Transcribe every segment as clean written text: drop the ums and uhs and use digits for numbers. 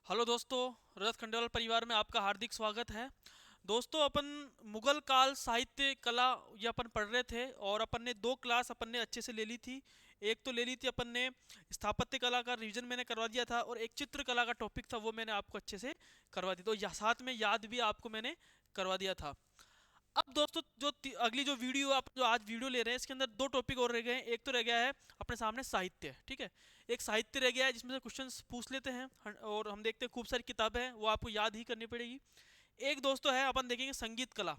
Hello दोस्तों, रजत खंडेलवाल परिवार में आपका हार्दिक स्वागत है। दोस्तों, अपन मुगल काल साहित्य कला ये अपन पढ़ रहे थे और अपन ने दो क्लास अपन ने अच्छे से ले ली थी। एक तो ले ली थी अपन ने स्थापत्य कला का रिवीजन मैंने करवा दिया था, और एक चित्रकला का टॉपिक था वो मैंने आपको अच्छे से करवा दिया, तो साथ में याद भी आपको मैंने करवा दिया था। अब दोस्तों, जो अगली जो वीडियो आप जो आज वीडियो ले रहे हैं इसके अंदर दो टॉपिक और रह गए हैं। एक तो रह गया है अपने सामने साहित्य, ठीक है। एक साहित्य रह गया है जिसमें से क्वेश्चंस पूछ लेते हैं, और हम देखते हैं खूब सारी किताबें हैं वो आपको याद ही करनी पड़ेगी। एक दोस्तों है अपन देखेंगे संगीत कला।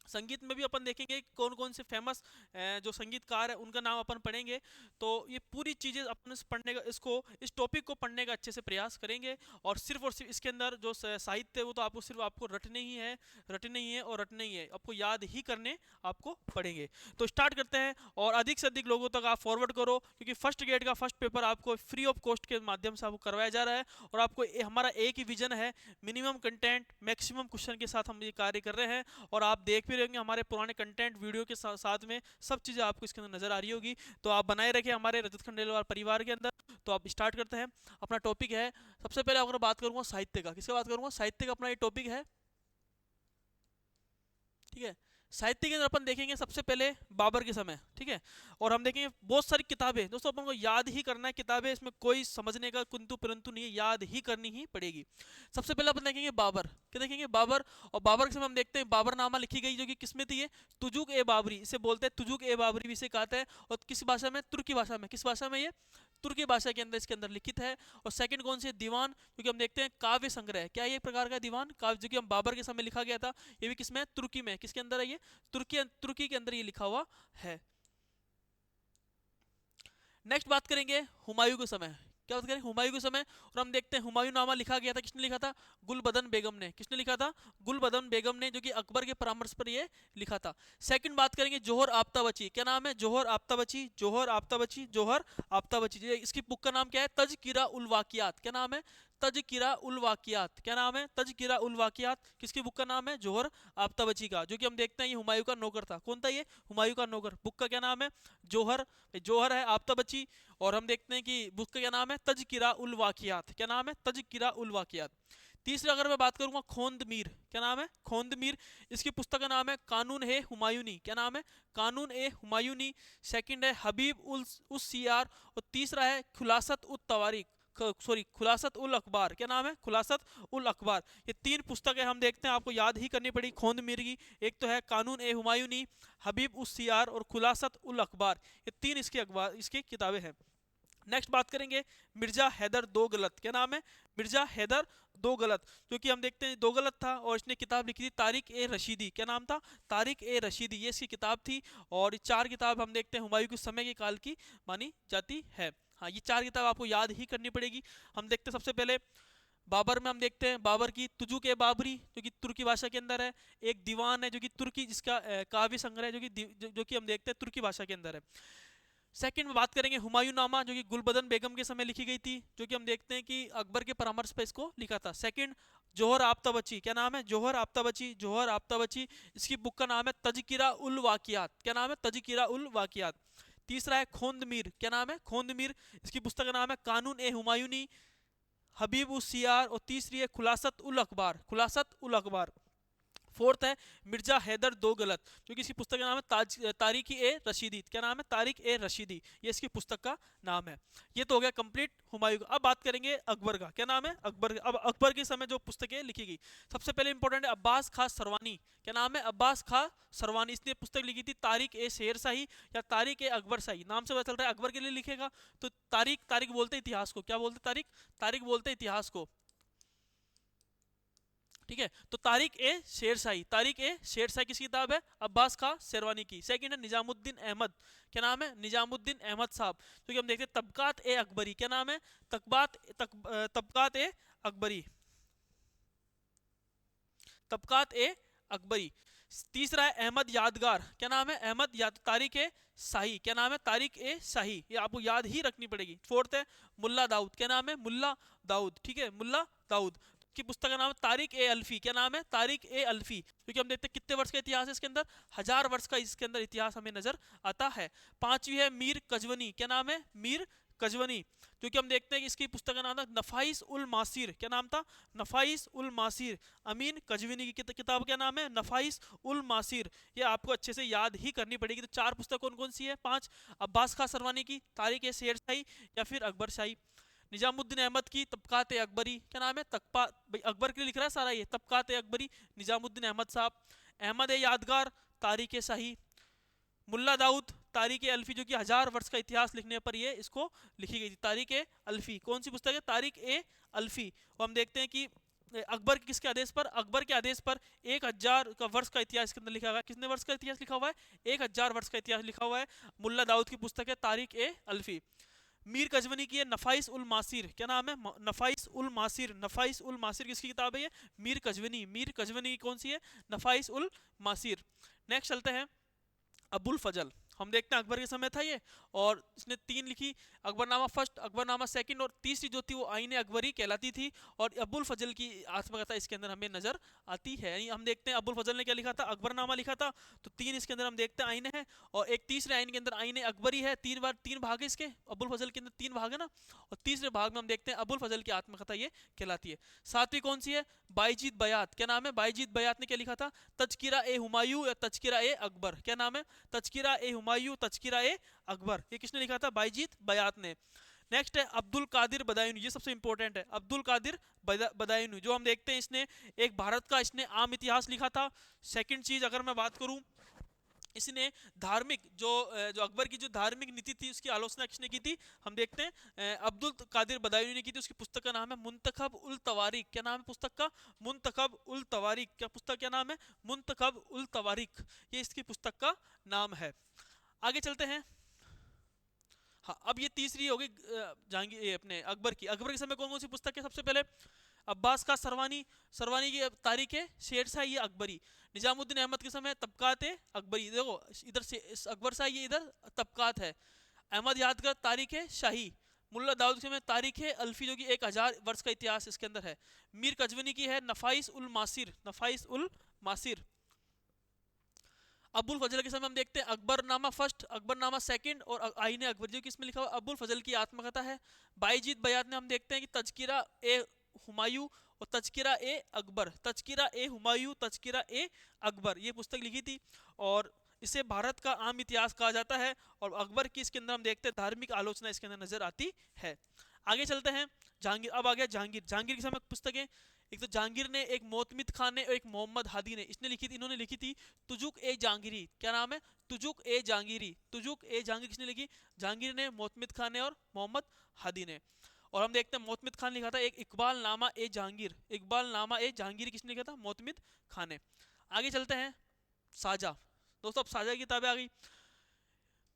संगीत में भी अपन देखेंगे कौन कौन से फेमस जो संगीतकार है उनका नाम अपन पढ़ेंगे। तो ये पूरी चीज़ें अपन इस पढ़ने का इसको इस टॉपिक को पढ़ने का अच्छे से प्रयास करेंगे। और सिर्फ इसके अंदर जो साहित्य है वो तो आपको सिर्फ आपको रटने ही है, आपको याद ही करने आपको पढ़ेंगे। तो स्टार्ट करते हैं, और अधिक से अधिक लोगों तक आप फॉरवर्ड करो, क्योंकि फर्स्ट ग्रेड का फर्स्ट पेपर आपको फ्री ऑफ कॉस्ट के माध्यम से आपको करवाया जा रहा है। और आपको हमारा एक ही विजन है, मिनिमम कंटेंट मैक्सिमम क्वेश्चन के साथ हम ये कार्य कर रहे हैं। और आप देख भी रहेंगे हमारे पुराने कंटेंट वीडियो के साथ में सब चीज़ें आपको इसके अंदर नजर आ रही होगी। तो आप बनाए रखें हमारे रजत खंडेलवाल परिवार के अंदर। तो आप स्टार्ट करते हैं। अपना टॉपिक है, सबसे पहले अगर बात करूंगा साहित्य का, किसका बात करूंगा, साहित्य का अपना ये टॉपिक है, ठीक है। साहित्य के अंदर अपन देखेंगे सबसे पहले बाबर के समय, ठीक है। और हम देखेंगे बहुत सारी किताबें, दोस्तों अपन को याद ही करना है किताबें, इसमें कोई समझने का कुंतु परंतु नहीं है, याद ही करनी ही पड़ेगी। सबसे पहले अपन देखेंगे बाबर, क्या देखेंगे, बाबर। और बाबर के समय हम देखते हैं बाबरनामा लिखी गई, जो कि किसमें थी, ये तुजुक ए बाबरी, इसे बोलते हैं तुजुक ए बाबरी भी इसे कहते हैं। और किस भाषा में, तुर्की भाषा में, किस भाषा में, ये तुर्की भाषा के अंदर इसके अंदर लिखित है। और सेकंड कौन सी है, दीवान, क्योंकि हम देखते हैं काव्य संग्रह, क्या ये एक प्रकार का दीवान काव्य, जो कि हम बाबर के समय लिखा गया था। ये भी किसमें, तुर्की में, किसके अंदर है ये, तुर्की तुर्की के अंदर ये लिखा हुआ है। नेक्स्ट बात करेंगे हुमायूं के समय, क्या बात करें, हुमायूं के समय। और हम देखते हैं हुमायूं नामा लिखा गया था, किसने लिखा था, गुलबदन बेगम ने, किसने लिखा था, गुलबदन बेगम ने, जो कि अकबर के परामर्श पर ये लिखा था। सेकंड बात करेंगे जोहर आफ्ताबची, क्या नाम है, जोहर आफ्ताबची, जोहर आफ्ताबची, जोहर आफ्ताबची। इसकी बुक का नाम क्या है, तजकिरा उल वाकियात, क्या नाम है, तजकिरा उल वाकियात, क्या नाम है, तजकिरा उल वाकियात। किसकी बुक का नाम है, जोहर आफ्ताबची का, जो कि हम देखते हैं ये हुमायूं का नौकर था। कौन था ये, हुमायूं का नौकर। बुक का क्या नाम है, जोहर, जोहर है आफ्ताबची। और हम देखते हैं कि बुक का क्या नाम है, तजकिरा उल वाकियात, क्या नाम है, तजकिरा उल वाकियात। तीसरा अगर मैं बात करूंगा खोंद मीर, क्या नाम है, खोंद मीर। इसकी पुस्तक का नाम है कानून ए हुमायूनी, क्या नाम है, कानून ए हुमायूनी। सेकंड है हबीब उस सियार। और तीसरा है खुलासत उत तवारीख, सॉरी खुलासत उल अखबार, क्या नाम है, खुलासत उल अखबार। ये तीन पुस्तकें हम देखते हैं आपको याद ही करनी पड़ी खोंद मीर की। एक तो है कानून ए हुमायूनी, हबीब उस सियार, और खुलासत उल अखबार। ये तीन इसके अखबार इसकी किताबें हैं। नेक्स्ट बात करेंगे मिर्जा हैदर दो गलत, क्या नाम है, मिर्जा हैदर दो गलत, क्योंकि हम देखते हैं दो गलत था। और इसने किताब लिखी थी तारिक ए रशीदी, क्या नाम था, तारिक ए रशीदी, ये इसकी किताब थी। और ये चार किताब हम देखते हैं हुमायूं के समय के काल की मानी जाती है। हाँ, ये चार किताब आपको याद ही करनी पड़ेगी। हम देखते हैं सबसे पहले बाबर में, हम देखते हैं बाबर की तुजुक ए बाबरी, जो कि तुर्की भाषा के अंदर है। एक दीवान है जो कि तुर्की, जिसका काव्य संग्रह है, जो कि हम देखते हैं तुर्की भाषा के अंदर है। सेकंड में बात करेंगे हुमायूं नामा, जो कि गुलबदन बेगम के समय लिखी गई थी, जो कि हम देखते हैं कि अकबर के परामर्श पर इसको लिखा था। सेकंड जोहर आफ्ताबची, क्या नाम है, जोहर आफ्ताबची, जोहर आफ्ताबची। इसकी बुक का नाम है तजकिरा उल वाकियात, क्या नाम है, तजकिरा उल वाकियात। तीसरा है खोंद मीर, क्या नाम है, खोंद मीर। इसकी पुस्तक का नाम है कानून ए हुमायूनी, हबीब उस सियार। और तीसरी है खुलासत उल अखबार, खुलासत उल अखबार। फोर्थ है मिर्जा हैदर दो गलत, जो कि इसकी पुस्तक का नाम है तारिक ए रशीदी, क्या नाम है, तारिक ए रशीदी, ये इसकी पुस्तक का नाम है। ये तो हो गया कंप्लीट हुमायूं का। अब बात करेंगे अकबर का, क्या नाम है, अकबर। अब अकबर के समय जो पुस्तकें लिखी गई, सबसे पहले इंपॉर्टेंट है अब्बास खां सरवानी, क्या नाम है, अब्बास खां सरवानी। इसने पुस्तक लिखी थी तारिक ए शेर शाही या तारिक ए अकबर शाही, नाम से पता चल रहा है अकबर के लिए लिखेगा। तो तारिक, तारिक बोलते इतिहास को, क्या बोलते, तारिक, तारिक बोलते इतिहास को, ठीक है। तो तारिक ए शेर शाही, तारिक ए शेर शाही किसकी किताब है, अब्बास खां शेरवानी की। सेकंड है निजामुद्दीन अहमद, क्या नाम है, निजामुद्दीन अहमद साहब, क्योंकि हम देखते हैं तबकात ए अकबरी, क्या नाम है, तबकात ए अकबरी, तबकात ए अकबरी। तीसरा है अहमद यादगार, क्या नाम है, अहमद याद, तारिक ए शाही, क्या नाम है, तारिक ए शाही, ये आपको याद ही रखनी पड़ेगी। फोर्थ है मुल्ला दाऊद, क्या नाम है, मुल्ला दाऊद, ठीक है, मुल्ला दाऊद। की पुस्तक का नाम है तारिक ए अल्फी, क्या नाम है, तारिक ए अल्फी। क्योंकि हम देखते हैं कितने वर्ष का इतिहास है इसके अंदर, 1000 वर्ष का इसके अंदर इतिहास हमें नजर आता है। पांचवी है मीर कजवनी, क्या नाम है, मीर कजवनी, जो कि हम देखते हैं कि इसकी पुस्तक का नाम था नफाइस उल मासिर। क्या नाम था? नफाइस उल मासिर। अमीन कजवनी की किताब क्या नाम है? नफाइस उल मासिर। ये आपको अच्छे से याद ही करनी पड़ेगी। तो चार पुस्तक कौन कौन सी है? पांच। अब्बास खां सरवानी की तारीख ए शेर शाही या फिर अकबर शाही। निजामुद्दीन अहमद की तबकात अकबरी। क्या नाम है? तकपा भाई अकबर के लिए लिख रहा है सारा ये, तबकात अकबरी, निजामुद्दीन अहमद साहब। अहमद यादगार तारीख शाही। मुल्ला दाऊद तारीख अल्फी, जो कि 1000 वर्ष का इतिहास लिखने पर ये इसको लिखी गई थी। तारीख अल्फी कौन सी पुस्तक है? तारीख अल्फी। और हम देखते हैं कि अकबर के किसके आदेश पर? अकबर के आदेश पर 1000 का वर्ष का इतिहास के अंदर लिखा हुआ है। कितने वर्ष का इतिहास लिखा हुआ है? 1000 वर्ष का इतिहास लिखा हुआ है। मुल्ला दाऊद की पुस्तक है तारीख अल्फी। मीर कजवनी की है नफाइस उल मासिर। क्या नाम है? नफाइस उल मासिर। नफाइस उल मासिर किसकी किताब है ये? मीर कजवनी। मीर कजवनी की कौन सी है? नफाइस उल मासिर। नेक्स्ट चलते हैं अबुल फजल। हम देखते हैं अकबर के समय था ये, और इसने 3 लिखी, अकबरनामा फर्स्ट, अकबरनामा सेकंड, और तीसरी जो थी वो आईने अकबरी कहलाती थी। और अबुल फजल की आत्मकथा इसके अंदर हमें नजर आती है। हम देखते हैं अबुल फजल ने क्या लिखा था? अकबरनामा लिखा था। तो 3 इसके अंदर हम देखते हैं आईने हैं, और एक तीसरे आईन के अंदर आईने अकबरी है। 3 भाग है इसके, अबुल फजल के अंदर 3 भाग है ना। और तीसरे भाग में हम देखते हैं अबुल फजल की आत्मकथा ये कहलाती है। सातवीं कौन सी है? बाईजीत बयात। क्या नाम है? बाईजीत बयात ने क्या लिखा था? तजकिरा ए हुमायूं या तजकिरा ए अकबर। क्या नाम है? तजकिरा ए हुमायूं, तजकिरा ए अकबर। ये किसने लिखा था? बाईजीत बयात ने। नेक्स्ट है अब्दुल कादिर बदायूनी। ये सबसे इंपॉर्टेंट है, अब्दुल कादिर बदायूनी, जो हम देखते हैं इसने एक भारत का इसने आम इतिहास लिखा था। सेकंड चीज अगर मैं बात करूं, इसने धार्मिक जो अकबर की जो धार्मिक नीति थी उसकी आलोचना किसने की थी? हम देखते हैं अब्दुल कादिर बदायूनी ने की थी। उसकी पुस्तक का नाम है मुंतखब उल तवारीख। क्या नाम है पुस्तक का? मुंतखब उल तवारीख। क्या पुस्तक क्या नाम है? मुंतखब उल तवारीख, ये इसकी पुस्तक का नाम है। आगे चलते हैं। हाँ, अब ये तीसरी होगी जहांगीर अपने अकबर की। अकबर के समय कौन कौन सी पुस्तक है? सबसे पहले अब्बास का सरवानी। सरवानी की तारीख है शेरशाह ये अकबरी। निजामुद्दीन अहमद के समय तबकात अकबरी। देखो इधर से अकबर शाह, ये इधर तबकात है। अहमद यादगार तारीख है शाही। मुल्ला दाऊद के समय तारीख है अल्फी, जो कि 1000 वर्ष का इतिहास इसके अंदर है। मीर कजवनी की है नफाइस उल मासिर। नफाइस उल मासिर। अबुल फजल के समय हम देखते हैं अकबरनामा फर्स्ट, अकबरनामा सेकंड, और आईने अकबर, जो कि इसमें लिखा हुआ अबुल फजल की आत्मकथा है। बाईजीत बयात में हम देखते हैं कि तजकिरा ए हुमायूं और तजकिरा ए अकबर। तजकिरा ए हुमायूं, तजकिरा ए अकबर, ये पुस्तक लिखी थी, और इसे भारत का आम इतिहास कहा जाता है। और अकबर की इसके अंदर हम देखते हैं धार्मिक आलोचना इसके अंदर नजर आती है। आगे चलते हैं जहांगीर। अब आ गया जहांगीर। जहांगीर के समय पुस्तकें, एक तो जहांगीर ने, एक मोहम्मद खान ने, और एक मोहम्मद हादी ने, इसने लिखी थी, इन्होंने लिखी थी तुजुक ए जहांगीरी। क्या नाम है? तुजुक ए जहांगीरी। तुजुक ए जहांगीर किसने लिखी? जहांगीर ने, मोहम्मद खान ने, और मोहम्मद हादी ने। और हम देखते हैं मोहम्मद खान ने लिखा था एक इकबाल नामा ए जहांगीर। इकबाल नामा ए जहांगीर किसने लिखा था? मोहम्मद खान ने। आगे चलते हैं साजा। दोस्तों अब साजा की किताबें आ गई।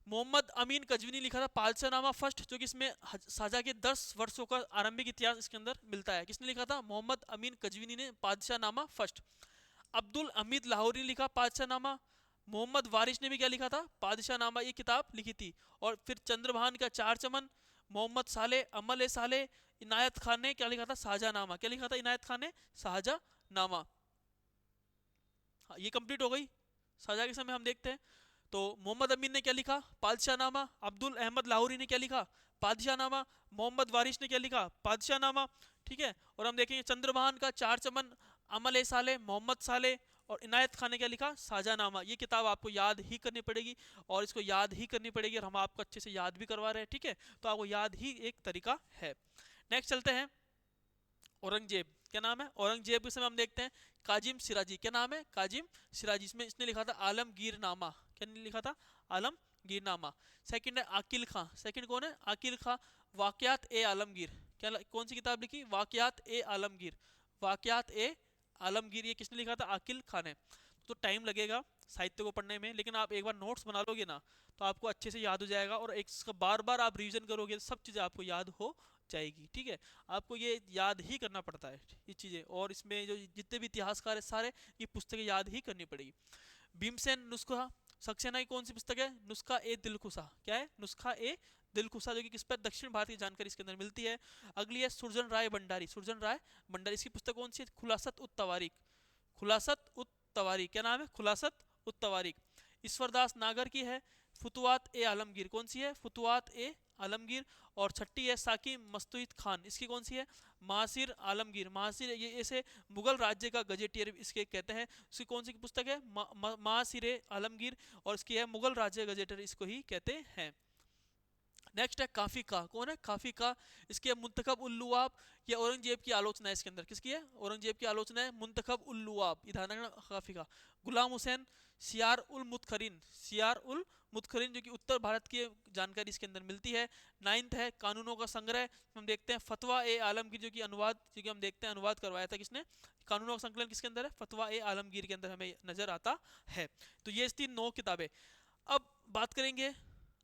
मोहम्मद अमीन कजवीनी लिखा था पादशाहनामा फर्स्ट, जो कि इसमें साजा के 10 वर्षों का आरंभिक इतिहास इसके अंदर मिलता है। किसने लिखा था? मोहम्मद अमीन कजवीनी ने पादशाहनामा फर्स्ट। अब्दुल हमीद लाहौरी ने लिखा पादशाहनामा। मोहम्मद वारिस ने भी क्या लिखा था? पादशाहनामा, ये किताब लिखी थी। और फिर चंद्रभान का चार चमन, मोहम्मद साले, अमल ए साले, इनायत खान ने क्या लिखा था? शाहजहानामा। क्या लिखा था इनायत खान ने? शाहजहानामा। हाँ, ये कंप्लीट हो गई। शाहजहां के समय हम देखते हैं तो मोहम्मद अमीन ने क्या लिखा? पादशाहनामा। अब्दुल अहमद लाहौरी ने क्या लिखा? पादशाहनामा। मोहम्मद वारिस ने क्या लिखा? पादशाहनामा। ठीक है। और हम देखेंगे चंद्रभान का चार चमन, अमल ए साले, मोहम्मद साले, और इनायत खान ने क्या लिखा? शाहजहानामा। ये किताब आपको याद ही करनी पड़ेगी, और इसको याद ही करनी पड़ेगी, और हम आपको अच्छे से याद भी करवा रहे हैं। ठीक है, तो आपको याद ही एक तरीका है। नेक्स्ट चलते हैं औरंगजेब। क्या नाम है? औरंगजेब के समय हम देखते हैं काजिम सिराजी। क्या नाम है? काजिम सिराजी। इसमें इसने लिखा था आलमगीर नामा। क्या लिखा था? आलमगीर नामा। सेकंड है आकिल खां। सेकंड कौन है? आकिल खां। वाकयात ए आलमगीर। क्या कौन सी किताब लिखी? वाकयात ए आलमगीर। वाकयात ए आलमगीर, ये किसने लिखा था? आकिल खां ने। तो टाइम लगेगा साहित्य को पढ़ने में, लेकिन आप एक बार नोट्स बना लोगे ना तो आपको अच्छे से याद हो जाएगा, और एक बार बार आप रिवीजन करोगे सब चीज़ें आपको याद हो जाएगी। ठीक है, आपको ये याद ही करना पड़ता है ये चीज़ें, और इसमें जो जितने भी इतिहासकार है सारे, ये पुस्तकें याद ही करनी पड़ेगी। भीमसेन नुस्खा सक्सेना की कौन सी पुस्तक है? नुस्खा ए दिलखुशा। क्या है? नुस्खा ए दिलखुशा, जो कि किस पर? दक्षिण भारत की जानकारी इसके अंदर मिलती है। अगली है सुरजन राय भंडारी। सुरजन राय भंडारी, इसकी पुस्तक कौन सी है? खुलासत उत तवारीख। खुलासत उत तवारीख। क्या नाम है? खुलासत उत तवारीख। ईश्वरदास नागर की है फुतुवात ए आलमगीर, कौन सी है? फुतुवात ए आलमगीर। और छठी है साकी मस्तूद खान, इसकी कौन सी है? महासिर आलमगीर। महासिर ये इसे मुगल राज्य का गजेटियर इसके कहते हैं। इसकी कौन सी पुस्तक है? महासिर आलमगीर। और इसकी है मुगल राज्य गजेटियर, इसको ही कहते हैं। नेक्स्ट है काफी का, कौन है? काफी का। इसके मुंतखब उल लुआब, ये औरंगजेब की आलोचना है इसके अंदर। किसकी है? औरंगजेब की आलोचना है। मुंतखब उल लुआब, इधर काफी का। गुलाम हुसैन सियार उल मुतखरीन, सियार उल मुतखरीन जो कि उत्तर भारत की जानकारी इसके अंदर मिलती है। नाइन्थ है कानूनों का संग्रह, हम देखते हैं फतवा ए आलमगीर जो कि अनुवाद, जो कि हम देखते हैं अनुवाद करवाया था किसने? कानूनों का संकलन किसके अंदर है? फतवा ए आलमगीर के अंदर हमें नजर आता है। तो ये थी 9 किताबें। अब बात करेंगे,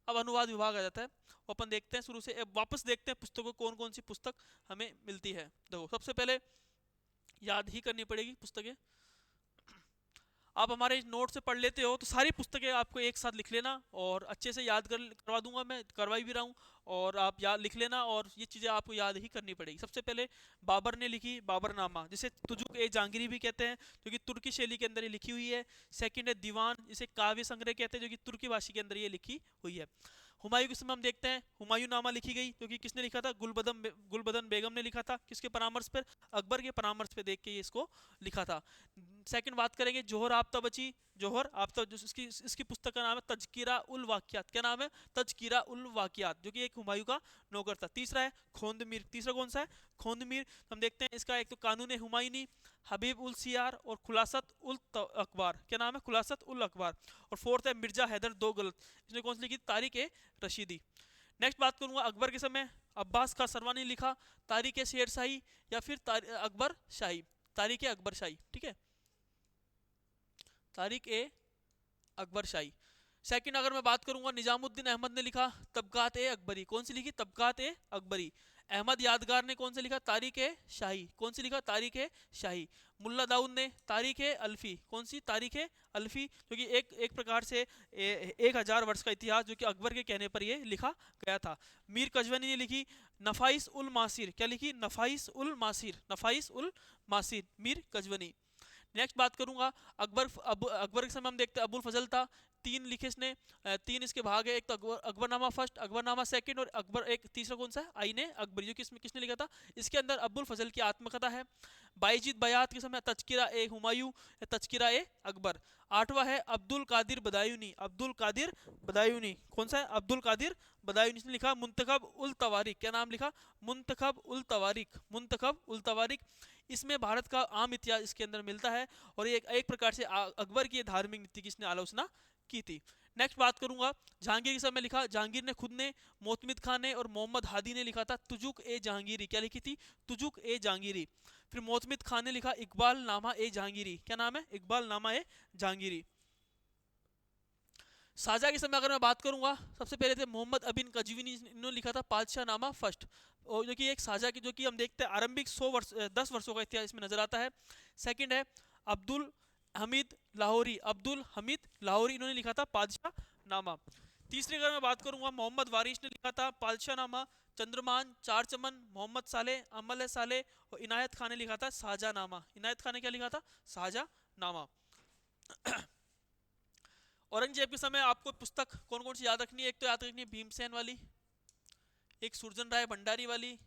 अब अनुवाद विभाग आ जाता है। अपन देखते हैं शुरू से, अब वापस देखते हैं पुस्तकों, कौन कौन सी पुस्तक हमें मिलती है। देखो सबसे पहले याद ही करनी पड़ेगी पुस्तकें। आप हमारे नोट से पढ़ लेते हो तो सारी पुस्तकें आपको एक साथ लिख लेना, और अच्छे से याद करवा दूंगा, मैं करवाई भी रहा हूँ। और आप याद लिख लेना, और ये चीज़ें आपको याद ही करनी पड़ेगी। सबसे पहले बाबर ने लिखी बाबरनामा, जिसे तुजुक ए जहांगीरी भी कहते हैं, जो कि तुर्की शैली के अंदर ये लिखी हुई है। सेकंड है दीवान, जिसे काव्य संग्रह कहते हैं, जो कि तुर्की भाषा के अंदर ये लिखी हुई है। हुमायूं के समय हम देखते हैं हुमायूं नामा लिखी गई, जो कि किसने लिखा था? गुलबदन बेगम ने लिखा था। किसके परामर्श पर? अकबर के परामर्श पे देख के ये इसको लिखा था। सेकंड बात करेंगे जोहर आफ्ता बची, जोहर आफ्ता, जो इसकी पुस्तक का नाम है तजकिरा उल वाकियात। क्या नाम है? तजकिरा उल वाकियात, जो कि एक हुमायूं का नौकर था। तीसरा है खोंदमीर, तीसरा कौन सा है? खोंदमीर। हम देखते हैं इसका एक तो कानून हुमायूनी, हबीब उल सियार और खुलासत उल अखबार। क्या नाम है? खुलासत उल अखबार। और फोर्थ है मिर्जा हैदर दो गलत, इसने कौन सी लिखी? तारीख ए रशीदी। नेक्स्ट बात करूंगा अकबर के समय, अब्बास का सरवा ने लिखा तारीख ए शेर शाही या फिर अकबर शाही, तारीख ए अकबर शाही, ठीक है, तारीख ए अकबर शाही। सेकंड अगर मैं बात करूंगा, निजामुद्दीन अहमद ने लिखा तबकात ए अकबरी, कौन सी लिखी? तबकात ए अकबरी। अहमद यादगार ने कौन सा लिखा? तारीख ए शाही, कौन सी लिखा? तारीख ए शाही। मुल्ला दाऊद ने तारीख ए अल्फी, कौन सी? तारीख ए अल्फी, जो कि एक प्रकार से 1000 वर्ष का इतिहास, जो कि अकबर के कहने पर यह लिखा गया था। मीर कजवनी ने लिखी नफाइस उल मासिर, क्या लिखी? नफाइस उल मासिर, नफाइस उल मासिर, मीर कजवनी। नेक्स्ट बात करूंगा अकबर के समय हम देखते हैं अबुल फजल था, 3 लिखे इसने, 3 इसके भाग है। एक तो अकबरनामा फर्स्ट, अकबरनामा सेकंड, और अकबर एक तीसरा कौन सा है? आईने अकबरी, जो कि किसने लिखा था? इसके अंदर अबुल फजल की आत्मकथा है। बाईजीत बयात के समय तजकिरा ए हुमायूं, तजकिरा ए अकबर। 8वां है अब्दुल कादिर बदायूनी, अब्दुल कादिर बदायूनी, कौन सा है? अब्दुल कादिर बदायूनी। इसने लिखा मुंतखब उल तवारिक, क्या नाम लिखा? मुंतखब उल तवारिक, मुंतखब उल तवारिक। इसमें भारत का आम इतिहास इसके अंदर मिलता है, और ये एक प्रकार से अकबर की धार्मिक नीति की इसने आलोचना की थी। नेक्स्ट बात करूंगा जहांगीर के समय लिखा, जहांगीर ने खुद ने, मोतमिद खान ने और मोहम्मद हादी ने लिखा था तुजुक ए जहांगीरी, क्या लिखी थी? तुजुक ए जहांगीरी। फिर मोतमिद खान ने लिखा इकबाल नामा ए जहांगीरी, क्या नाम है? इकबाल नामा ए जहांगीरी। शाहजहां के समय अगर मैं बात करूंगा, सबसे पहले थे मोहम्मद अबिन कजवीनी, इन्होंने लिखा था पादशाह नामा फर्स्ट, और जो कि एक शाहजहां की, जो कि हम देखते हैं आरंभिक 10 वर्षों का इतिहास इसमें नजर आता है। सेकंड है अब्दुल हमीद लाहौरी, अब्दुल हमीद लाहौरी, इन्होंने लिखा था पादशाह नामा। तीसरी अगर मैं बात करूंगा, मोहम्मद वारिश ने लिखा था पादशाह नामा। चंद्रमान, चार चमन, मोहम्मद साले, अमल साले और इनायत खान ने लिखा था शाहजहां नामा। इनायत खान ने क्या लिखा था? शाहजहां नामा। औरंगजेब के समय आपको पुस्तक कौन कौन सी याद रखनी है? एक तो याद रखनी है भीमसेन वाली, एक सुरजन राय भंडारी वाली,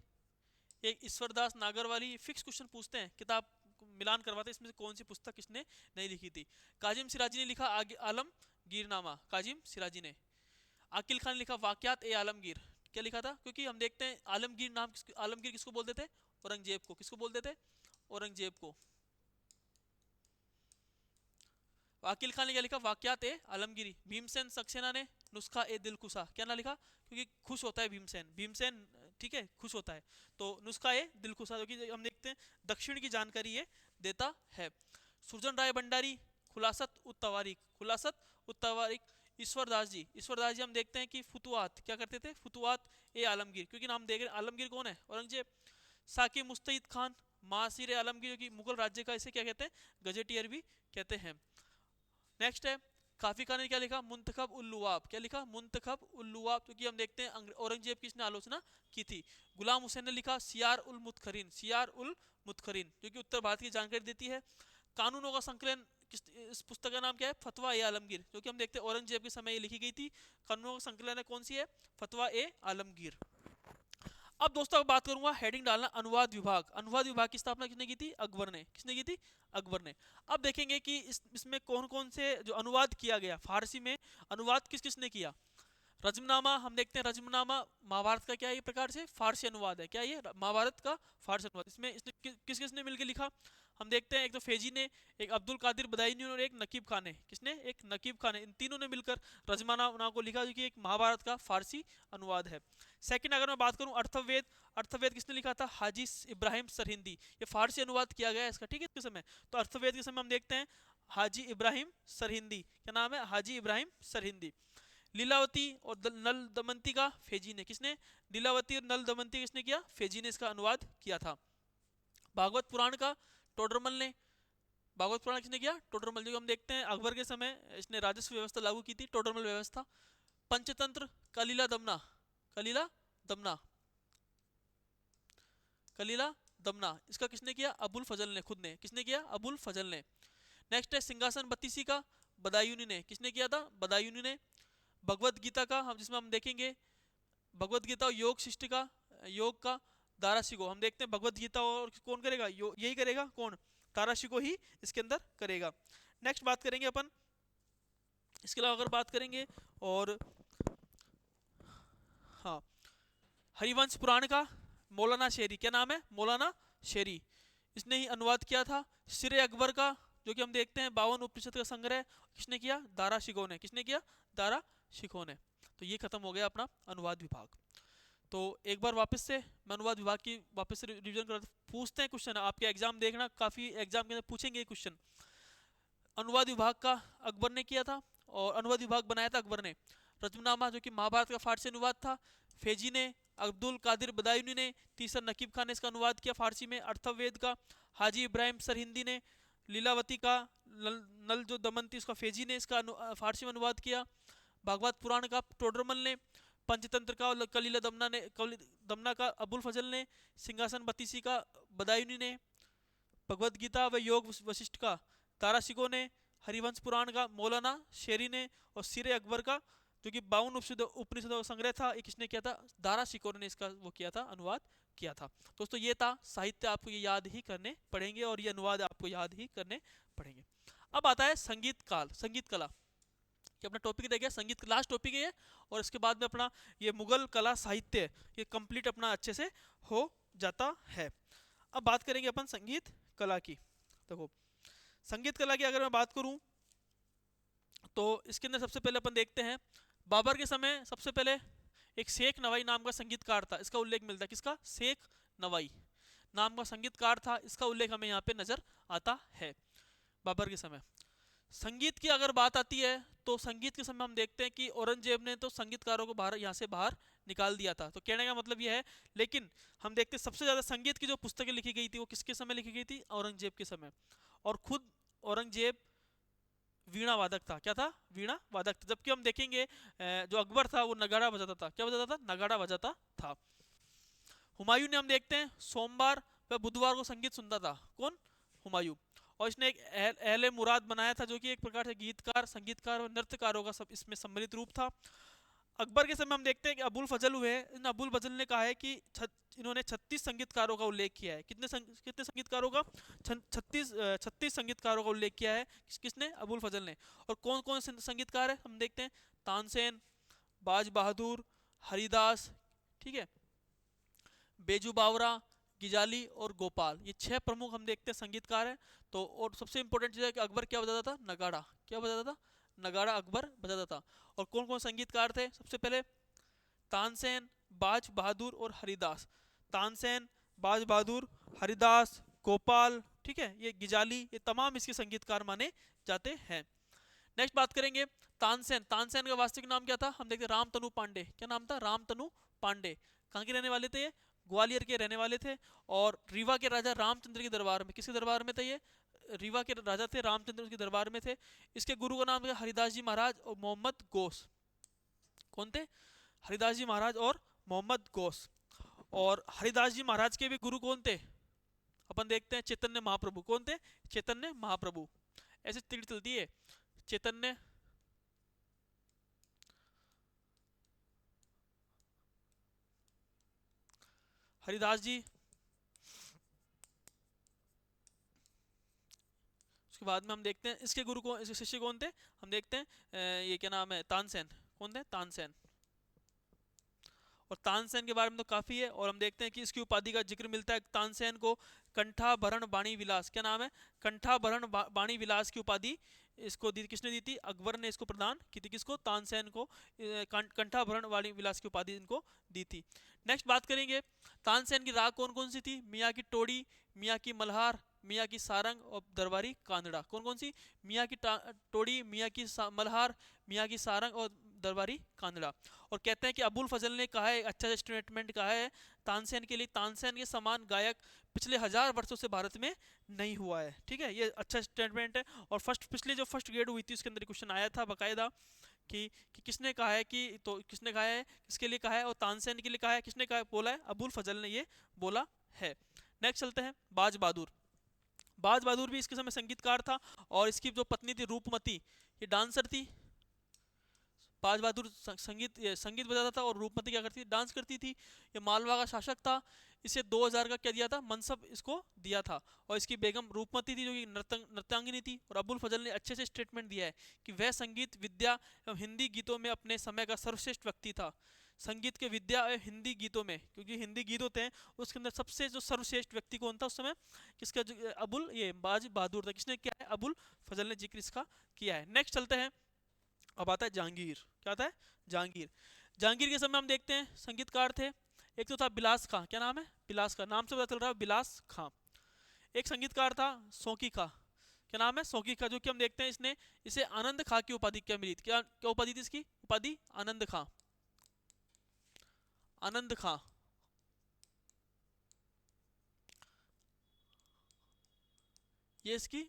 एक ईश्वरदास नागर वाली। फिक्स क्वेश्चन पूछते हैं, किताब मिलान करवाते हैं इसमें से कौन सी पुस्तक किसने नहीं लिखी थी। काजिम सिराजी ने लिखा आलमगीरनामा, काजिम सिराजी ने। आकिल खान ने लिखा वाकयात ए आलमगीर, क्या लिखा था? क्योंकि हम देखते हैं आलमगीर नाम आलमगीर किसको बोलते थे? औरंगजेब को। किसको बोलते थे? औरंगजेब को। वाकिल खान ने क्या लिखा? वाकयात ए आलमगिरी। भीमसेन सक्सेना ने नुस्खा ए दिलकुशा, क्या ना लिखा? क्योंकि खुश होता है भीमसेन, भीमसेन ठीक है खुश होता है, तो नुस्खा ए दिलकुशा, जो कि हम देखते हैं दक्षिण की जानकारी ये देता है। सुरजन राय भंडारी खुलासत उत तवारीख, खुलासत उत तवारीख। ईश्वरदास जी, ईश्वरदास जी हम देखते हैं कि फुतुआत क्या करते थे? फुतुआत ए आलमगीर, क्योंकि नाम देख रहे हैं आलमगीर कौन है? औरंगजेब। साकी मुस्तईद खान मासिर आलमगीर, जो कि मुगल राज्य का इसे क्या कहते हैं? गजेटियर भी कहते हैं। नेक्स्ट है काफी खान ने क्या लिखा? मुंतखब उल लुआब, क्या लिखा? मुंतखब उल लुआब, क्योंकि हम देखते हैं औरंगजेब की इसने आलोचना की थी। गुलाम हुसैन ने लिखा सियार उल मुतखरीन, सियार उल मुतखरीन, जो कि उत्तर भारत की जानकारी देती है। कानूनों का संकलन इस पुस्तक का नाम क्या है? फतवा ए आलमगीर, जो कि हम देखते हैं औरंगजेब के समय ये लिखी गई थी। कानूनों का संकलन है, कौन सी है? फतवा ए आलमगीर। अब दोस्तों बात करूंगा, हेडिंग डालना अनुवाद विभाग। अनुवाद विभाग की स्थापना किसने की थी? अकबर ने। किसने की थी? अकबर ने। अब देखेंगे कि इसमें कौन कौन से जो अनुवाद किया गया फारसी में, अनुवाद किस किसने किया। रजमनामा हम देखते हैं, रजमनामा महाभारत का क्या है? ये प्रकार से फारसी अनुवाद है। क्या ये महाभारत का फारसी अनुवाद? इसमें इसने किस किसने मिलकर लिखा? हम देखते हैं एक तो फेजी ने, एक अब्दुल कादिर बदायूनी और एक नकीब खान ने। किसने? एक नकीब खान ने। इन तीनों ने मिलकर रजमनामा को लिखा, जो कि एक महाभारत का फारसी अनुवाद है। सेकंड अगर मैं बात करूं अर्थवेद, अर्थवेद किसने लिखा था? हाजी इब्राहिम सरहिंदी। ये फारसी अनुवाद किया गया है इसका, ठीक है, इसके समय। तो अर्थवेद के समय हम देखते हैं हाजी इब्राहिम सरहिंदी। क्या नाम है? हाजी इब्राहिम सरहिंदी। लीलावती और नल दमंती का फेजी ने। किसने? लीलावती और नल दमंती किसने किया? फेजी ने इसका अनुवाद किया था। भागवत पुराण का टोडरमल ने। भागवत पुराण किसने किया? टोडरमल। जो हम देखते हैं अकबर के समय इसने राजस्व व्यवस्था लागू की थी, टोडरमल व्यवस्था। पंचतंत्र कलीला दमना, कलीला दमना, कलीला दमना, इसका किसने किया? अबुल फजल ने, खुद ने। किसने किया? अबुल फजल ने। नेक्स्ट है सिंहासन बत्तीसी का बदायूनी ने। किसने किया था? बदायूनी ने। भगवत गीता का हम जिसमें हम देखेंगे भगवत गीता और योग शिष्ट का, योग का दाराशिको। हम देखते हैं भगवत गीता और कौन करेगा? यही करेगा, कौन? दाराशिको ही इसके अंदर करेगा। नेक्स्ट बात करेंगे अपन, इसके अलावा अगर बात करेंगे और हाँ, हरिवंश पुराण का मौलाना शेरी। क्या नाम है? मौलाना शेरी। इसने ही अनुवाद किया था। सिरे अकबर का, जो कि हम देखते हैं 52 उपनिषद का संग्रह, किसने किया? दारा शिकोह ने। किसने किया? दारा शिकोह ने। तो ये खत्म हो गया अपना अनुवाद विभाग। तो एक बार वापस से मैं अनुवाद विभाग की वापस से रिवीजन कर पूछते हैं क्वेश्चन। आपके एग्जाम देखना, काफी एग्जाम के अंदर पूछेंगे क्वेश्चन। अनुवाद विभाग का अकबर ने किया था, और अनुवाद विभाग बनाया था अकबर ने। रजमनामा जो कि महाभारत का फारसी अनुवाद था, फेजी ने। अब्दुल कादिर बदायूनी ने। तीसरा नकीब खान ने इसका अनुवाद किया फारसी में। अर्थवेद का हाजी इब्राहिम सरहिंदी ने। लीलावती का नल जो दमन थी उसका फेजी ने इसका फारसी में अनुवाद किया। भागवत पुराण का टोडरमल ने। पंचतंत्र का कलीला दमना ने, दमना का अबुल फजल ने। सिंहासन बत्तीसी का बदायूनी ने। भगवत गीता व योग वशिष्ठ का ताराशिको ने। हरिवंश पुराण का मौलाना शेरी ने। और सिरे अकबर का जो कि 52 उपनिषदों का संग्रह था, ये किसने किया था? दारा शिकोह ने इसका वो किया था, अनुवाद किया था। दोस्तों ये था साहित्य, आपको ये याद ही करने पड़ेंगे और ये अनुवाद आपको याद ही करने पड़ेंगे। अब आता है संगीत काल, संगीत कला। कि अपना टॉपिक रह गया संगीत, लास्ट टॉपिक है ये। और इसके बाद में अपना ये मुगल कला साहित्य ये कंप्लीट अपना अच्छे से हो जाता है। अब बात करेंगे अपन संगीत कला की। देखो संगीत कला की अगर मैं बात करूं तो इसके अंदर सबसे पहले अपन देखते हैं बाबर के समय सबसे पहले एक शेख नवाई नाम का संगीतकार था। इसका उल्लेख मिलता है, किसका? शेख नवाई नाम का संगीतकार था। इसका उल्लेख हमें यहाँ पे नजर आता है बाबर के समय। संगीत की अगर बात आती है तो संगीत के समय हम देखते हैं कि औरंगजेब ने तो संगीतकारों को बाहर यहाँ से बाहर निकाल दिया था। तो कहने का मतलब यह है, लेकिन हम देखते हैं सबसे ज्यादा संगीत की जो पुस्तकें लिखी गई थी वो किसके समय लिखी गई थी? औरंगजेब के समय। और खुद औरंगजेब वीणा वादक था। क्या था? वीणा वादक था। जबकि हम देखेंगे जो अकबर था वो नगाड़ा बजाता था। क्या बजाता था? नगाड़ा बजाता था। हुमायूं ने हम देखते हैं सोमवार व बुधवार को संगीत सुनता था। कौन? हुमायूं। और इसने एक अहले मुराद बनाया था, जो कि एक प्रकार से गीतकार, संगीतकार और नृत्यकारों का सब इसमें सम्मिलित रूप था। अकबर के समय हम देखते हैं कि अबुल फजल हुए। इन अबुल फजल ने कहा है कि इन्होंने 36 संगीतकारों का उल्लेख किया है। कितने संगीतकारों का? 36 संगीतकारों का उल्लेख किया है। किसने? अबुल फजल ने। और कौन कौन से संगीतकार है हम देखते हैं? तानसेन, बाज बहादुर, हरिदास, ठीक है, बेजू बावरा, गिजाली और गोपाल, ये 6 प्रमुख हम देखते हैं संगीतकार हैं। तो और सबसे इंपॉर्टेंट चीज है कि अकबर क्या बजाता था? नगाड़ा। क्या बजाता था? नगाड़ा अकबर बजाता था। और कौन कौन संगीतकार थे? सबसे पहले तानसेन, बाज बहादुर और हरिदास। तानसेन, बाज बहादुर, हरिदास, गोपाल, ठीक है, ये गिजाली, ये तमाम इसके संगीतकार माने जाते हैं। नेक्स्ट बात करेंगे तानसेन। तानसेन का वास्तविक नाम क्या था? हम देखते हैं रामतनु पांडे। क्या नाम था? रामतनु पांडे। कहाँ के रहने वाले थे ये? ग्वालियर के रहने वाले थे। और रीवा के राजा रामचंद्र के दरबार में, किसके दरबार में थे ये? रीवा के राजा थे रामचंद्र के दरबार में थे। इसके गुरु का नाम था हरिदास जी महाराज और मोहम्मद गोस। कौन थे? हरिदास जी महाराज और मोहम्मद गोस। और हरिदास जी महाराज के भी गुरु कौन थे? अपन देखते हैं चैतन्य महाप्रभु। कौन थे? चैतन्य महाप्रभु। ऐसे तीर चलती है। चैतन्य, हरिदास जी, उसके बाद में हम देखते हैं इसके गुरु को, इसके शिष्य कौन थे, हम देखते हैं ये क्या नाम है, तानसेन। कौन थे, तानसेन। और तानसेन के बारे में तो काफी है, और हम देखते हैं कि इसकी उपाधि का जिक्र मिलता है तानसेन को, कंठाभरण बाणी विलास, क्या नाम है, कंठाभरण बाणी विलास की उपाधि इसको दी, किसने दी थी, अकबर ने इसको प्रदान की थी, किसको, तानसेन को कंठाभरण वाणी विलास की उपाधि इनको दी थी। नेक्स्ट बात करेंगे, तानसेन की राग कौन कौन सी थी, मियाँ की टोड़ी, मियाँ की मल्हार, मियाँ की सारंग और दरबारी कांदड़ा। कौन कौन सी, मियाँ की टोड़ी, मियाँ की मल्हार, मियाँ की सारंग और दरबारी कांदड़ा। और कहते हैं कि अबुल फजल ने कहा है, अच्छा स्टेटमेंट कहा है तानसेन के लिए, तानसेन के समान गायक पिछले 1000 वर्षों से भारत में नहीं हुआ है। ठीक है, ये अच्छा स्टेटमेंट है। और पिछले जो फर्स्ट ग्रेड हुई थी उसके अंदर क्वेश्चन आया था बाकायदा कि किसने कहा है, कि तो किसने कहा है, किसके लिए कहा है, और तानसेन के लिए कहा है, किसने कहा, बोला है, अबुल फजल ने ये बोला है। नेक्स्ट चलते हैं, बाज बहादुर। बाज बहादुर भी इसके समय संगीतकार था, और इसकी जो पत्नी थी रूपमती, ये डांसर थी। बाज बहादुर संगीत बजाता था, और रूपमती क्या करती थी, डांस करती थी। ये मालवा का शासक था, इसे 2000 का क्या दिया था, मनसब इसको दिया था। और इसकी बेगम रूपमती थी जो कि नृत्यांगिनी थी। और अबुल फजल ने अच्छे से स्टेटमेंट दिया है कि वह संगीत विद्या एवं हिंदी गीतों में अपने समय का सर्वश्रेष्ठ व्यक्ति था। संगीत के विद्या एवं हिंदी गीतों में, क्योंकि हिंदी गीत होते हैं उसके अंदर सबसे जो सर्वश्रेष्ठ व्यक्ति कौन था उस समय, किसका, अबुल, ये बाज बहादुर था। किसने किया है, अबुल फजल ने जिक्र इसका किया है। नेक्स्ट चलते हैं, अब आता है जहांगीर। क्या आता है, जहांगीर। जहांगीर के समय हम देखते हैं संगीतकार थे, एक तो था बिलास खां, क्या नाम है, बिलास खां, नाम से पता चल रहा है बिलास खां। एक संगीतकार था सौकी खां, क्या नाम है, सौकी खां, जो कि हम देखते हैं इसने, इसे आनंद खां की उपाधि क्या मिली थी, क्या क्या उपाधि थी इसकी, उपाधि आनंद खां, आनंद खां। ये इसकी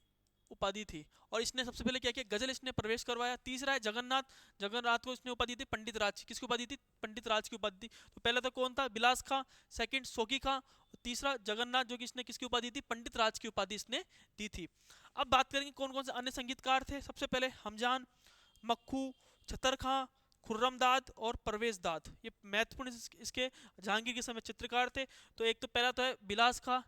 उपाधि थी। और इसने सबसे पहले क्या किया, गजल इसने प्रवेश करवाया। तीसरा है जगन्नाथ, जगन्नाथ को इसने उपाधि दी पंडित राज, किसकी उपाधि थी, पंडित राज की उपाधि दी। तो पहला तो कौन था, बिलास खां, सेकंड सोगी खां, तीसरा जगन्नाथ, जो कि इसने किसकी उपाधि दी, पंडित राज की उपाधि इसने दी थी। अब बात करेंगे कौन कौन से अन्य संगीतकार थे। सबसे पहले हमजान, मक्खू, छतर खां, खुर्रमदाद और परवेज दाद, ये महत्वपूर्ण इसके जहांगीर के समय चित्रकार थे। तो एक तो पहला तो है बिलास खां,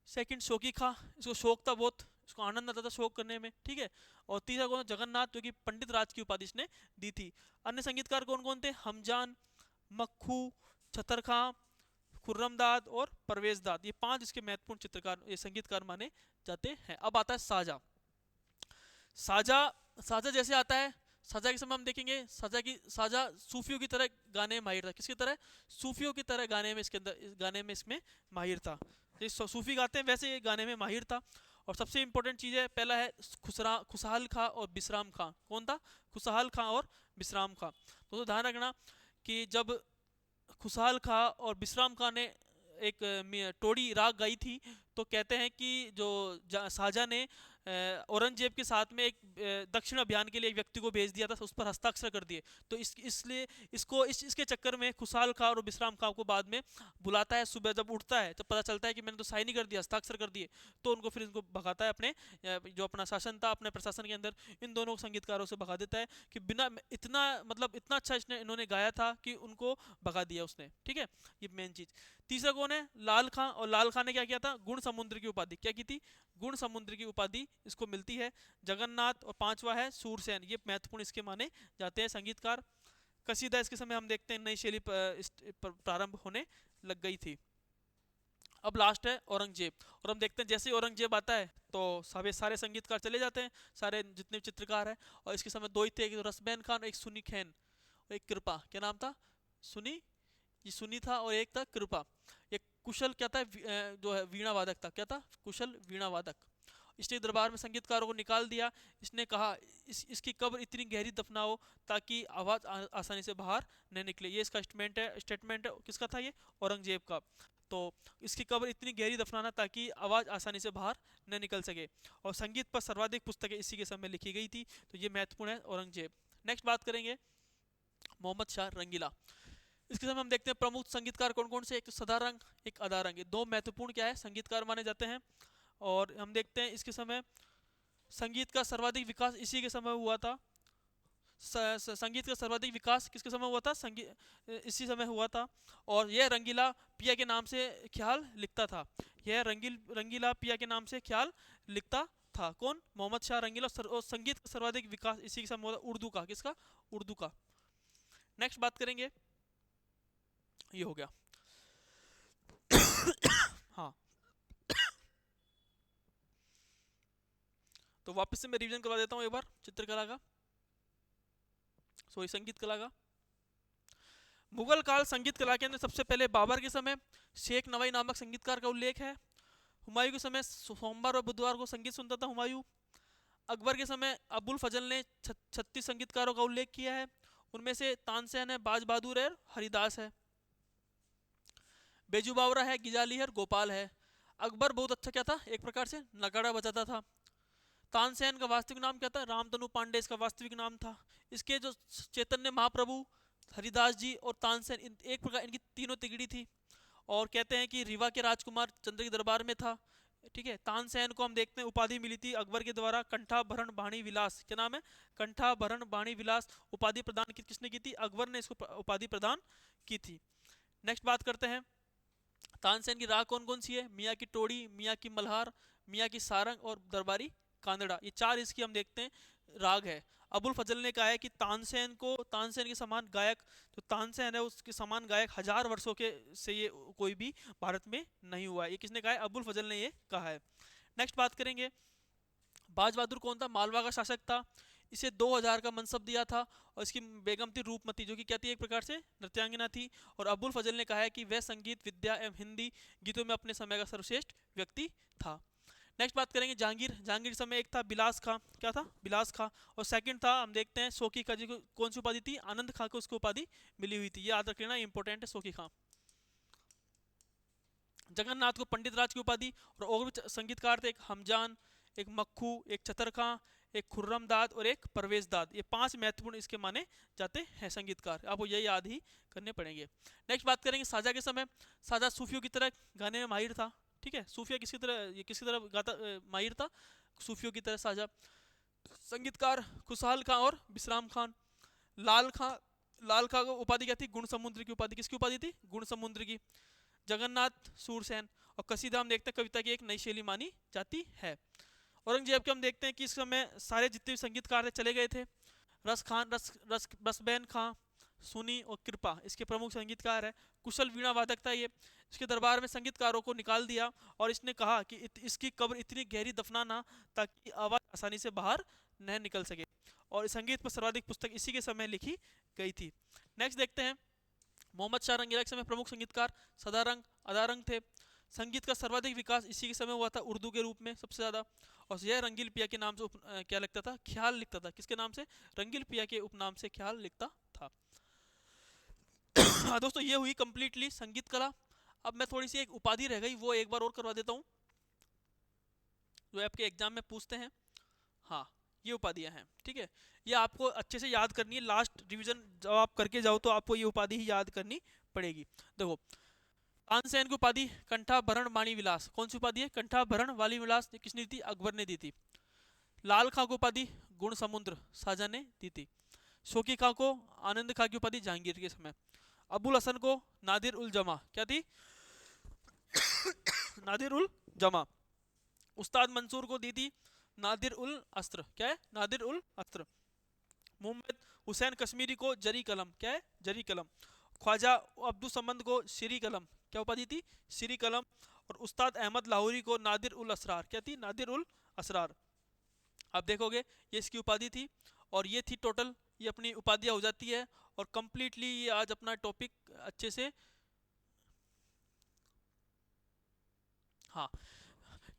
सेकंड शोकी खां, इसको शौक था बहुत, इसको आनंद आता था शौक करने में, ठीक है। और तीसरा कौन, जगन्नाथ, जो कि पंडित राज की उपाधि इसने दी थी। अन्य संगीतकार कौन कौन थे, हमजान, मक्खू, छतर खां, खुर्रमदाद और परवेज दाद, ये 5 इसके महत्वपूर्ण चित्रकार, ये संगीतकार माने जाते हैं। अब आता है साजा। साजा, साजा जैसे आता है, साजा के समय हम देखेंगे साजा सूफियों की तरह गाने में माहिर था। किसकी तरह, सूफियों की तरह गाने में, इसके अंदर इस गाने में इसमें माहिर था। सूफी गाते हैं वैसे ये गाने में माहिर था। और सबसे इंपॉर्टेंट चीज़ है, पहला है खुशहाल खां और बिश्राम खां। कौन था, खुशहाल खां और बिश्राम खां। तो ध्यान रखना कि जब खुशहाल खां और बिश्राम खां ने एक टोड़ी राग गाई थी, तो कहते हैं कि जो शाहजहां ने औरंगजेब के साथ में एक दक्षिण अभियान के लिए एक व्यक्ति को भेज दिया था, उस पर हस्ताक्षर कर दिए। तो इसलिए इसके चक्कर में खुशहाल खां और बिश्राम खां को बाद में बुलाता है। सुबह जब उठता है तो पता चलता है कि मैंने तो साइन ही कर दिया, हस्ताक्षर कर दिए। तो उनको फिर इनको भगाता है, अपने जो अपना शासन था, अपने प्रशासन के अंदर इन दोनों संगीतकारों से भगा देता है कि बिना इतना, मतलब इतना अच्छा इन्होंने गाया था कि उनको भगा दिया उसने, ठीक है। ये मेन चीज। तीसरा कौन है, लाल खां। और लाल खां ने क्या किया था, गुण समुद्र की उपाधि क्या की थी, गुण समुद्र की उपाधि इसको मिलती है। जगन्नाथ, और पांचवा है सूरसेन, ये महत्वपूर्ण इसके माने जाते हैं संगीतकार। कसीदा इसके समय हम देखते हैं नई शैली प्रारंभ होने लग गई थी। अब लास्ट है औरंगजेब। और हम देखते हैं जैसे ही औरंगजेब आता है तो सारे संगीतकार चले जाते हैं, सारे जितने चित्रकार हैं। और इसके समय दो ही थे, एक तो रसबैन खान, एक सुनी खैन, और एक कृपा। क्या नाम था, सुनी, ये सुनी था, और एक था कृपा। एक कुशल क्या था, जो है वीणा वादक था। क्या था, कुशल वीणा वादक। इसने दरबार में संगीतकारों को निकाल दिया। इसने कहा इसकी कब्र इतनी गहरी दफनाओ ताकि आवाज़ आसानी से बाहर न निकले। ये इसका स्टेटमेंट है किसका था, ये औरंगजेब का। तो इसकी कब्र इतनी गहरी दफनाना ताकि आवाज़ आसानी से बाहर न निकल सके। और संगीत पर सर्वाधिक पुस्तकें इसी के समय लिखी गई थी। तो ये महत्वपूर्ण है औरंगजेब। नेक्स्ट बात करेंगे मोहम्मद शाह रंगीला। इसके समय हम देखते हैं प्रमुख संगीतकार कौन कौन से, एक तो सदारंग, एक अदारंग, ये दो महत्वपूर्ण क्या है, संगीतकार माने जाते हैं। और हम देखते हैं इसके समय संगीत का सर्वाधिक विकास इसी के समय हुआ था। संगीत का सर्वाधिक विकास किसके समय हुआ था? संगीत इसी समय हुआ था। और यह रंगीला पिया के नाम से ख्याल लिखता था। यह रंगीला पिया के नाम से ख्याल लिखता था। कौन? मोहम्मद शाह रंगीला। और संगीत का सर्वाधिक विकास इसी के समय हुआ था। उर्दू का। किसका? उर्दू का। नेक्स्ट बात करेंगे, ये हो गया। हाँ, तो वापस से मैं रिवीजन करवा देता हूँ एक बार चित्रकला का, सॉरी संगीत कला का। मुगल काल संगीत कला के अंदर सबसे पहले बाबर के समय शेख नवाई नामक संगीतकार का उल्लेख है। हुमायूं के समय सोमवार और बुधवार को संगीत सुनता था हुमायूं। अकबर के समय अबुल फजल ने 36 संगीतकारों का उल्लेख किया है। उनमें से तानसेन है, बाज बहादुर है, हरिदास है, बेजू बावरा है, गिजाली है, गोपाल है। अकबर बहुत अच्छा क्या था? एक प्रकार से नगाड़ा बजाता था। तानसेन का वास्तविक नाम क्या था? रामतनु पांडे इसका वास्तविक नाम था। इसके जो चैतन्य महाप्रभु, हरिदास जी और तानसेन, एक प्रकार इनकी तीनों तिगड़ी थी। और कहते हैं कि रीवा के राजकुमार चंद्र के दरबार में था। ठीक है। तानसेन को हम देखते हैं उपाधि मिली थी अकबर के द्वारा, कंठाभरण बाणी विलास। क्या नाम है? कंठाभरण बाणी विलास। उपाधि प्रदान किसने की थी? अकबर ने इसको उपाधि प्रदान की थी। नेक्स्ट बात करते हैं, तानसेन की राग कौन कौन सी है? मियाँ की टोड़ी, मियाँ की मल्हार, मियाँ की सारंग और दरबारी कांदड़ा। ये चार इसकी हम देखते हैं राग है। अबुल फजल ने कहा है कि तानसेन के समान गायक, जो तानसेन है उसके समान गायक 1000 वर्षों के से ये कोई भी भारत में नहीं हुआ है। ये किसने कहा है? अबुल फजल ने ये कहा है। नेक्स्ट बात करेंगे, बाज बहादुर कौन था? मालवा का शासक था। इसे 2000 का मनसब दिया था। और इसकी बेगम थी रूपमती, जो कि क्या थी? एक प्रकार से नृत्यांगना थी। और अबुल फजल ने कहा है कि वह संगीत विद्या एवं हिंदी गीतों में अपने समय का सर्वश्रेष्ठ व्यक्ति था। नेक्स्ट बात करेंगे जहांगीर। जहांगीर समय एक था बिलास खां। क्या था? बिलास खां। और सेकंड था, हम देखते हैं, सोखी खां, जी को कौन सी उपाधि थी? आनंद खां को उसको उपाधि मिली हुई थी। ये याद रख लेना, इंपॉर्टेंट है सोखी खां। जगन्नाथ को पंडित राज की उपाधि। और भी संगीतकार थे, एक हमजान, एक मक्खू, एक चतर खां, एक खुर्रम दाद और एक परवेज दाद। ये 5 महत्वपूर्ण इसके माने जाते हैं संगीतकार। आपको ये याद ही करने पड़ेंगे। नेक्स्ट बात करेंगे साजा के समय। साजा सूफियों की तरह गाने में माहिर था। ठीक है। सूफिया किसकी तरह गाता माहिर था? सूफियों की तरह साजा। संगीतकार खुशहाल खां और विश्राम खान। लाल खां, लाल खां को उपाधि क्या थी? गुण समुद्र की उपाधि। किसकी उपाधि थी? गुण समुद्र की। जगन्नाथ सूरसेन। और कसीदा हम देखते हैं कविता की एक नई शैली मानी जाती है। औरंगजेब के हम देखते हैं कि इस समय सारे जितने भी संगीतकार थे चले गए थे। रस खान, रसबैन खां, सुनी और कृपा इसके प्रमुख संगीतकार है। कुशल वीणा वादक था ये। इसके दरबार में संगीतकारों को निकाल दिया और इसने कहा कि इसकी कब्र इतनी गहरी दफनाना ताकि आवाज आसानी से बाहर न निकल सके। और संगीत पर सर्वाधिक पुस्तक इसी के समय लिखी गई थी। नेक्स्ट देखते हैं, मोहम्मद शाह रंगीला के समय प्रमुख संगीतकार सदारंग, अदारंग थे। संगीत का सर्वाधिक विकास इसी के समय हुआ था, उर्दू के रूप में सबसे ज्यादा। और यह रंगील पिया के नाम से क्या लिखता था? ख्याल लिखता था। किसके नाम से? रंगील पिया के उपनाम से ख्याल लिखता था। हाँ दोस्तों, ये हुई कंप्लीटली संगीत कला। अब मैं थोड़ी सी एक उपाधि रह गई, वो एक बार और करवा देता हूँ, जो आपके एग्जाम में पूछते हैं। हाँ, ये उपाधियां हैं। ठीक है। ये आपको अच्छे से याद करनी है। लास्ट रिवीजन जब आप करके जाओ तो आपको ये उपाधि ही याद करनी पड़ेगी। देखो, तानसेन की उपाधि कंठाभरण वाणी विलास। कौन सी उपाधि है? कंठाभरण वाणी विलास। किसने दी थी? अकबर ने दी थी। लाल खां को उपाधि गुण समुद्र शाहजहां ने दी थी। शोकी खां को आनंद खां की उपाधि जहांगीर के समय। अबुल हसन को नादिर उल जमा क्या थी? नादिर उल जमा। उस्ताद मंसूर को दी थी नादिर उल अस्त्र। क्या है? नादिर उल अस्त्र। मोहम्मद हुसैन कश्मीरी को जरी कलम। क्या है? जरी कलम। ख्वाजा अब्दुल समद को श्री कलम। क्या उपाधि थी? श्री कलम। और उस्ताद अहमद लाहौरी को नादिर उल असरार। क्या थी? नादिर उल असरार। आप देखोगे ये इसकी उपाधि थी। और ये थी टोटल, ये अपनी उपाधियां हो जाती है। और कंप्लीटली ये आज अपना टॉपिक अच्छे से, हाँ,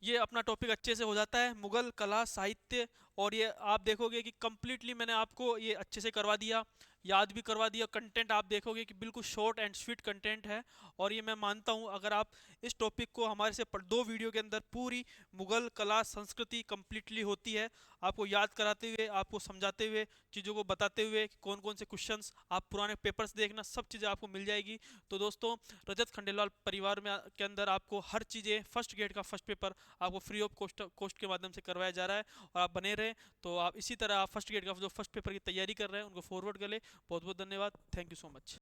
ये अपना टॉपिक अच्छे से हो जाता है, मुगल कला साहित्य। और ये आप देखोगे कि कंप्लीटली मैंने आपको ये अच्छे से करवा दिया। याद भी करवा दिया। कंटेंट आप देखोगे कि बिल्कुल शॉर्ट एंड स्वीट कंटेंट है। और ये मैं मानता हूँ अगर आप इस टॉपिक को हमारे से 2 वीडियो के अंदर पूरी मुगल कला संस्कृति कंप्लीटली होती है, आपको याद कराते हुए, आपको समझाते हुए, चीज़ों को बताते हुए कि कौन कौन से क्वेश्चंस आप पुराने पेपर्स देखना, सब चीज़ें आपको मिल जाएगी। तो दोस्तों, रजत खंडेलवाल परिवार में के अंदर आपको हर चीज़ें, फर्स्ट गेट का फर्स्ट पेपर आपको फ्री ऑफ कॉस्ट के माध्यम से करवाया जा रहा है। और आप बने रहें, तो आप इसी तरह फर्स्ट गेट का जो फर्स्ट पेपर की तैयारी कर रहे हैं उनको फॉरवर्ड कर ले। बहुत बहुत धन्यवाद। Thank you so much.